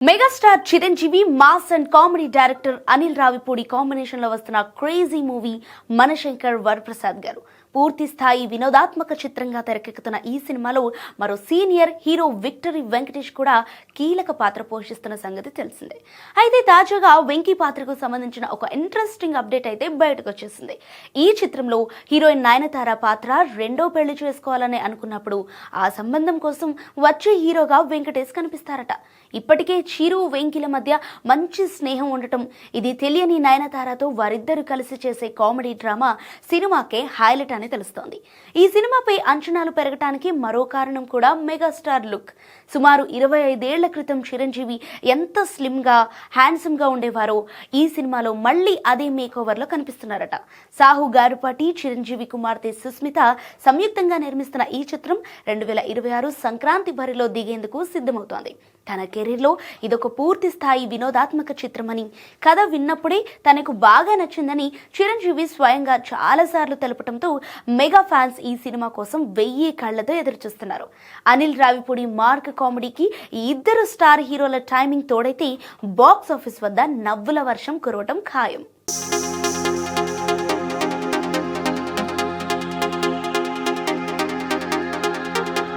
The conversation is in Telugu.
Megastar Chiranjeevi mass and comedy director Anil Ravipudi combination లో వస్తున్న క్రేజీ మూవీ మనశంకర్ వరప్రసాద్ గారు పూర్తి స్థాయి వినోదాత్మక చిత్రంగా తెరకెక్కుతున్న ఈ సినిమాలో మరో సీనియర్ హీరో విక్టరీ వెంకటేష్ కూడా కీలక పాత్ర పోషిస్తున్న సంగతి తెలిసిందే. అయితే తాజాగా వెంకీ పాత్రకు సంబంధించిన ఒక ఇంట్రెస్టింగ్ అప్డేట్ అయితే బయటకు వచ్చేసింది. ఈ చిత్రంలో హీరోయిన్ నయనతార పాత్ర రెండో పెళ్లి చేసుకోవాలని అనుకున్నప్పుడు ఆ సంబంధం కోసం వచ్చే హీరోగా వెంకటేష్ కనిపిస్తారట. ఇప్పటికే చిరు వెంకీల మధ్య మంచి స్నేహం ఉండటం, ఇది తెలియని నయనతారతో వారిద్దరూ కలిసి చేసే కామెడీ డ్రామా సినిమాకే హైలైట్ అని తెలుస్తోంది. ఈ సినిమాపై అంచనాలు పెరగటానికి మరో కారణం కూడా మెగాస్టార్ లుక్. సుమారు 25 ఏళ్ల క్రితం చిరంజీవి ఎంత స్లిమ్ గా హ్యాండ్సమ్ గా ఉండేవారో ఈ సినిమాలో మళ్ళీ అదే మేకోవర్ లో కనిపిస్తున్నారట. సాహు గారుపాటి, చిరంజీవి కుమార్తె సుస్మిత సంయుక్తంగా నిర్మిస్తున్న ఈ చిత్రం 2026 సంక్రాంతి బరిలో దిగేందుకు సిద్ధమవుతోంది. తన కెరీర్లో ఇదొక పూర్తి స్థాయి వినోదాత్మక చిత్రమని, కథ విన్నప్పుడే తనకు బాగా నచ్చిందని చిరంజీవి స్వయంగా చాలాసార్లు తెలపడంతో మెగా ఫ్యాన్స్ ఈ సినిమా కోసం 1000 కళ్లతో ఎదురుచూస్తున్నారు. అనిల్ రావిపూడి మార్క్ కామెడీకి ఈ ఇద్దరు స్టార్ హీరోల టైమింగ్ తోడైతే బాక్స్ ఆఫీస్ వద్ద నవ్వుల వర్షం కురవటం ఖాయం.